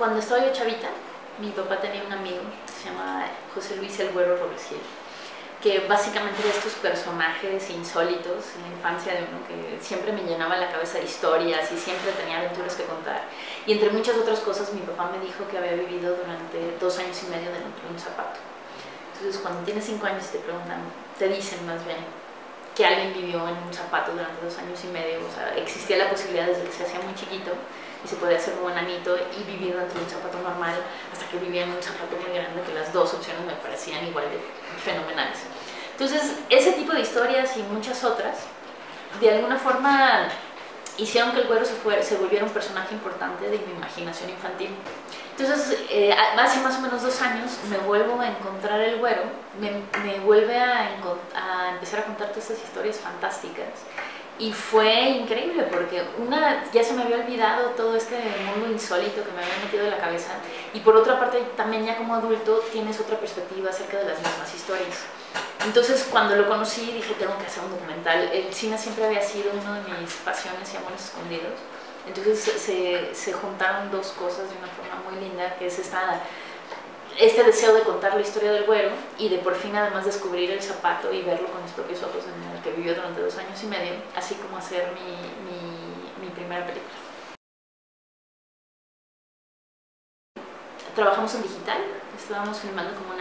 Cuando estaba yo chavita, mi papá tenía un amigo que se llama José Luis el Güero Robesiel, que básicamente era estos personajes insólitos en la infancia de uno que siempre me llenaba la cabeza de historias y siempre tenía aventuras que contar. Y entre muchas otras cosas, mi papá me dijo que había vivido durante 2 años y medio dentro de un zapato. Entonces, cuando tienes 5 años te preguntan, te dicen más bien que alguien vivió en un zapato durante 2 años y medio, o sea, existía la posibilidad desde que se hacía muy chiquito y se podía hacer muy enanito y vivir dentro de un zapato normal hasta que vivía en un zapato muy grande, que las dos opciones me parecían igual de fenomenales. Entonces, ese tipo de historias y muchas otras, de alguna forma hicieron que el Güero se volviera un personaje importante de mi imaginación infantil. Entonces, hace más o menos 2 años me vuelvo a encontrar el Güero, me vuelve a empezar a contar todas estas historias fantásticas. Y fue increíble porque ya se me había olvidado todo este mundo insólito que me había metido en la cabeza, y por otra parte también ya como adulto tienes otra perspectiva acerca de las mismas historias. Entonces, cuando lo conocí dije, tengo que hacer un documental. El cine siempre había sido uno de mis pasiones y amores escondidos. Entonces se juntaron dos cosas de una forma muy linda, que es este deseo de contar la historia del Güero y de por fin además descubrir el zapato y verlo con mis propios ojos en el que vivió durante 2 años y medio, así como hacer mi primera película. Trabajamos en digital, estábamos filmando con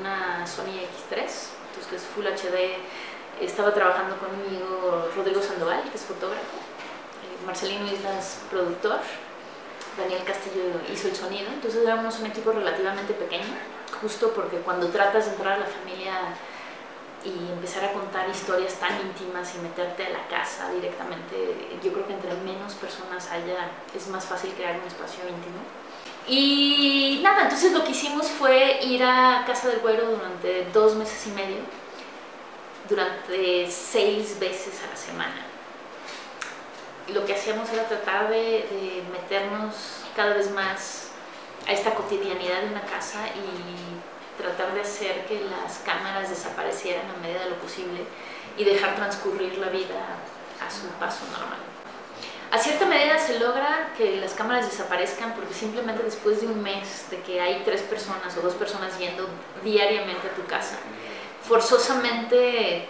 una Sony X3, entonces que es Full HD. Estaba trabajando conmigo Rodrigo Sandoval, que es fotógrafo, Marcelino Islas, productor, Daniel Castillo hizo el sonido. Entonces éramos un equipo relativamente pequeño, justo porque cuando tratas de entrar a la familia y empezar a contar historias tan íntimas y meterte a la casa directamente, yo creo que entre menos personas haya, es más fácil crear un espacio íntimo. Y nada, entonces lo que hicimos fue ir a casa del Güero durante 2 meses y medio, durante 6 veces a la semana. Y lo que hacíamos era tratar de meternos cada vez más a esta cotidianidad de una casa y tratar de hacer que las cámaras desaparecieran a medida de lo posible y dejar transcurrir la vida a su paso normal. A cierta medida se logra que las cámaras desaparezcan porque simplemente después de un mes de que hay 3 personas o 2 personas yendo diariamente a tu casa, forzosamente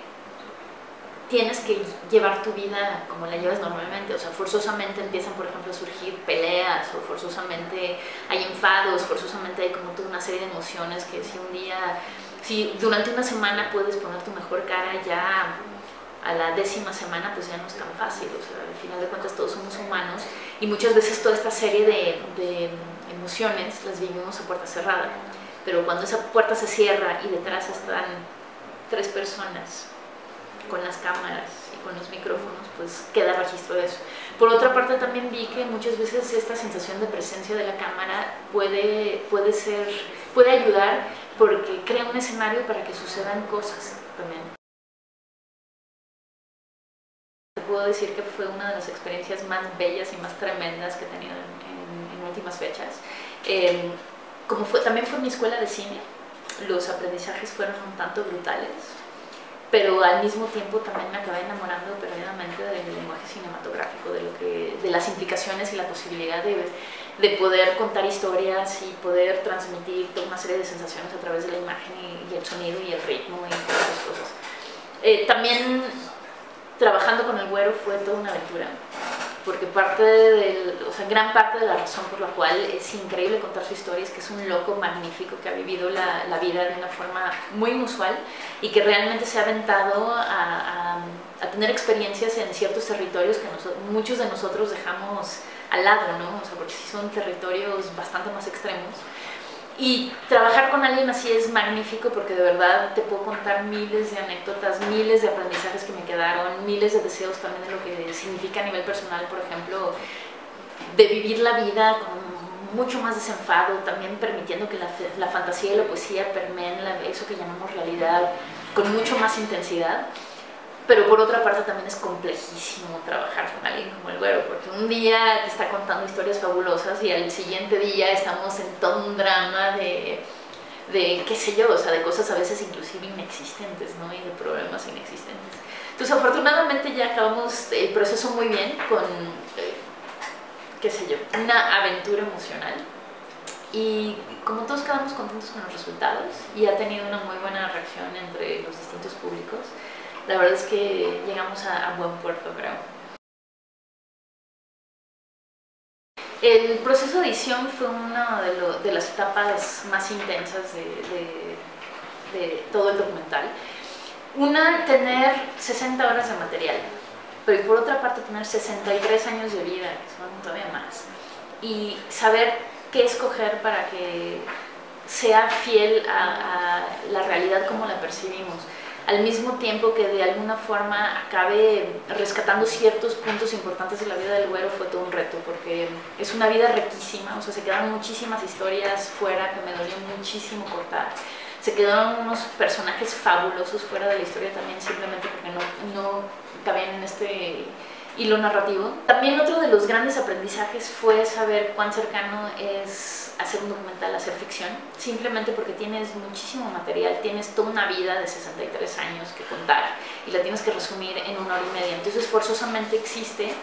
tienes que llevar tu vida como la llevas normalmente. O sea, forzosamente empiezan, por ejemplo, a surgir peleas, o forzosamente hay enfados, forzosamente hay como toda una serie de emociones que si durante una semana puedes poner tu mejor cara, ya a la 10ª semana pues ya no es tan fácil. O sea, al final de cuentas todos somos humanos y muchas veces toda esta serie de emociones las vivimos a puerta cerrada. Pero cuando esa puerta se cierra y detrás están 3 personas con las cámaras y con los micrófonos, pues queda registro de eso. Por otra parte también vi que muchas veces esta sensación de presencia de la cámara puede ayudar porque crea un escenario para que sucedan cosas también. Te puedo decir que fue una de las experiencias más bellas y más tremendas que he tenido en últimas fechas. También fue mi escuela de cine, los aprendizajes fueron un tanto brutales, pero al mismo tiempo también me acabé enamorando perdidamente del lenguaje cinematográfico, de las implicaciones y la posibilidad de poder contar historias y poder transmitir toda una serie de sensaciones a través de la imagen y el sonido y el ritmo y todas esas cosas. También trabajando con el Güero fue toda una aventura, porque gran parte de la razón por la cual es increíble contar su historia es que es un loco magnífico que ha vivido la vida de una forma muy inusual y que realmente se ha aventado a tener experiencias en ciertos territorios que muchos de nosotros dejamos al lado, ¿no? O sea, porque sí son territorios bastante más extremos. Y trabajar con alguien así es magnífico porque de verdad te puedo contar miles de anécdotas, miles de aprendizajes que me quedaron, miles de deseos también de lo que significa a nivel personal, por ejemplo, de vivir la vida con mucho más desenfado, también permitiendo que la fantasía y la poesía permeen eso que llamamos realidad con mucho más intensidad. Pero por otra parte también es complejísimo trabajar con alguien como el Güero, porque un día te está contando historias fabulosas y al siguiente día estamos en todo un drama de qué sé yo, o sea, de cosas a veces inclusive inexistentes, ¿no? Y de problemas inexistentes. Entonces afortunadamente ya acabamos el proceso muy bien con, qué sé yo, una aventura emocional y como todos quedamos contentos con los resultados y ha tenido una muy buena reacción entre los distintos públicos, la verdad es que llegamos a buen puerto, creo. El proceso de edición fue una de las etapas más intensas de todo el documental. Una, tener 60 horas de material, pero por otra parte tener 63 años de vida, que son todavía más, y saber qué escoger para que sea fiel a la realidad como la percibimos, al mismo tiempo que de alguna forma acabe rescatando ciertos puntos importantes de la vida del Güero, fue todo un reto, porque es una vida riquísima, o sea, se quedaron muchísimas historias fuera que me dolió muchísimo cortar. Se quedaron unos personajes fabulosos fuera de la historia también, simplemente porque no cabían en este hilo narrativo. También otro de los grandes aprendizajes fue saber cuán cercano es hacer un documental, hacer ficción, simplemente porque tienes muchísimo material, tienes toda una vida de 63 años que contar y la tienes que resumir en 1 hora y media. Entonces forzosamente existe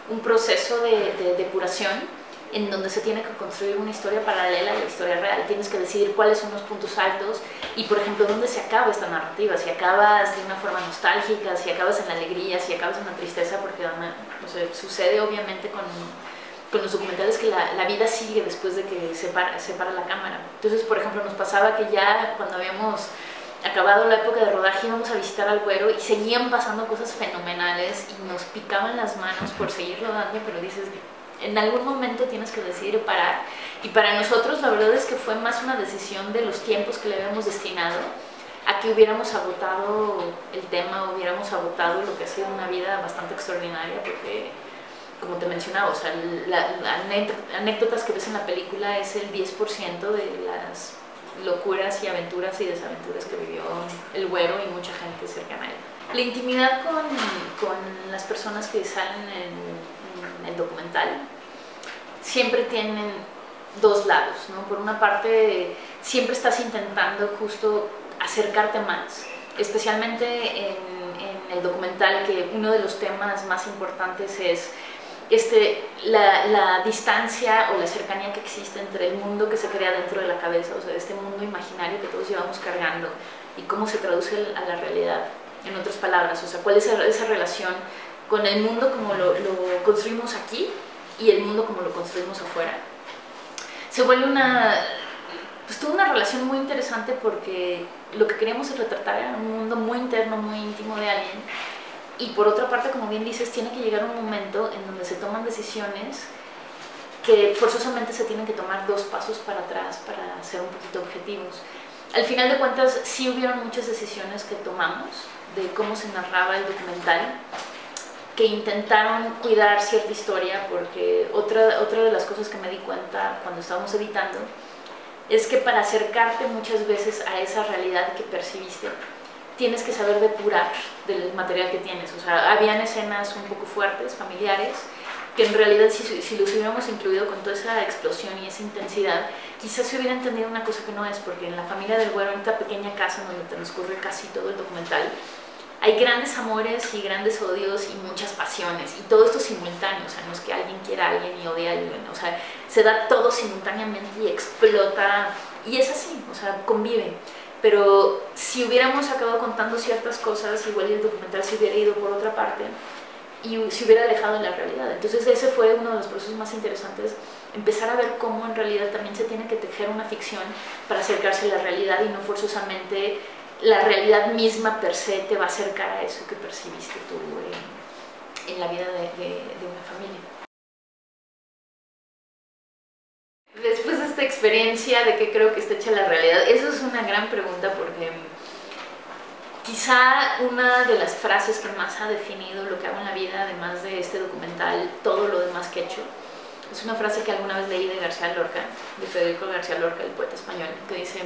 un proceso de depuración en donde se tiene que construir una historia paralela a la historia real. Tienes que decidir cuáles son los puntos altos y, por ejemplo, dónde se acaba esta narrativa, si acabas de una forma nostálgica, si acabas en la alegría, si acabas en la tristeza, porque o sea, sucede obviamente con los documentales que la vida sigue después de que se para la cámara. Entonces, por ejemplo, nos pasaba que ya cuando habíamos acabado la época de rodaje íbamos a visitar al Güero y seguían pasando cosas fenomenales y nos picaban las manos por seguir rodando, pero dices, en algún momento tienes que decidir parar. Y para nosotros la verdad es que fue más una decisión de los tiempos que le habíamos destinado a que hubiéramos agotado el tema, hubiéramos agotado lo que ha sido una vida bastante extraordinaria, porque, como te mencionaba, o sea, las anécdotas que ves en la película es el 10% de las locuras y aventuras y desaventuras que vivió el Güero y mucha gente cercana a él. La intimidad con las personas que salen en el documental siempre tienen dos lados, ¿no? Por una parte, siempre estás intentando justo acercarte más, especialmente en el documental, que uno de los temas más importantes es la distancia o la cercanía que existe entre el mundo que se crea dentro de la cabeza, o sea, este mundo imaginario que todos llevamos cargando, y cómo se traduce a la realidad. En otras palabras, o sea, cuál es esa relación con el mundo como lo construimos aquí y el mundo como lo construimos afuera. Se vuelve toda una relación muy interesante, porque lo que queríamos retratar era un mundo muy interno, muy íntimo de alguien, y por otra parte, como bien dices, tiene que llegar un momento en donde se toman decisiones que forzosamente se tienen que tomar 2 pasos para atrás para ser un poquito objetivos. Al final de cuentas, sí hubieron muchas decisiones que tomamos de cómo se narraba el documental, que intentaron cuidar cierta historia, porque otra de las cosas que me di cuenta cuando estábamos editando es que para acercarte muchas veces a esa realidad que percibiste, tienes que saber depurar del material que tienes. O sea, habían escenas un poco fuertes, familiares, que en realidad si los hubiéramos incluido con toda esa explosión y esa intensidad, quizás se hubiera entendido una cosa que no es, porque en la familia del Güero, en esta pequeña casa en donde transcurre casi todo el documental, hay grandes amores y grandes odios y muchas pasiones, y todo esto simultáneo. O sea, no es que alguien quiera a alguien y odie a alguien, o sea, se da todo simultáneamente y explota, y es así, o sea, conviven. Pero si hubiéramos acabado contando ciertas cosas, igual el documental se hubiera ido por otra parte y se hubiera alejado de la realidad. Entonces ese fue uno de los procesos más interesantes, empezar a ver cómo en realidad también se tiene que tejer una ficción para acercarse a la realidad, y no forzosamente la realidad misma per se te va a acercar a eso que percibiste tú en la vida de una familia. Después de esta experiencia, ¿de qué creo que está hecha la realidad? Eso es una gran pregunta, porque quizá una de las frases que más ha definido lo que hago en la vida, además de este documental, todo lo demás que he hecho, es una frase que alguna vez leí de García Lorca, de Federico García Lorca, el poeta español, que dice: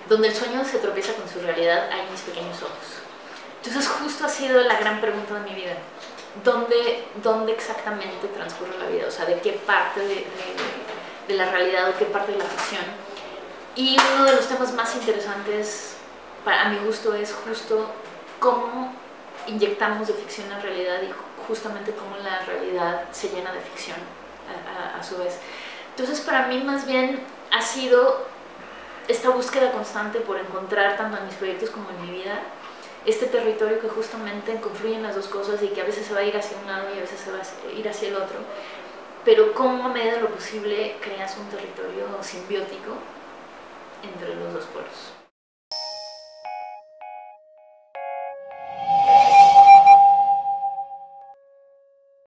donde el sueño se tropieza con su realidad, hay mis pequeños ojos. Entonces justo ha sido la gran pregunta de mi vida. ¿Dónde exactamente transcurre la vida? O sea, ¿de qué parte de la realidad o qué parte de la ficción? Y uno de los temas más interesantes, a mi gusto, es justo cómo inyectamos de ficción a la realidad, y justamente cómo la realidad se llena de ficción a su vez. Entonces, para mí, más bien, ha sido esta búsqueda constante por encontrar, tanto en mis proyectos como en mi vida, este territorio que justamente confluyen las dos cosas y que a veces se va a ir hacia un lado y a veces se va a ir hacia el otro, pero cómo a medida de lo posible creas un territorio simbiótico entre los dos polos.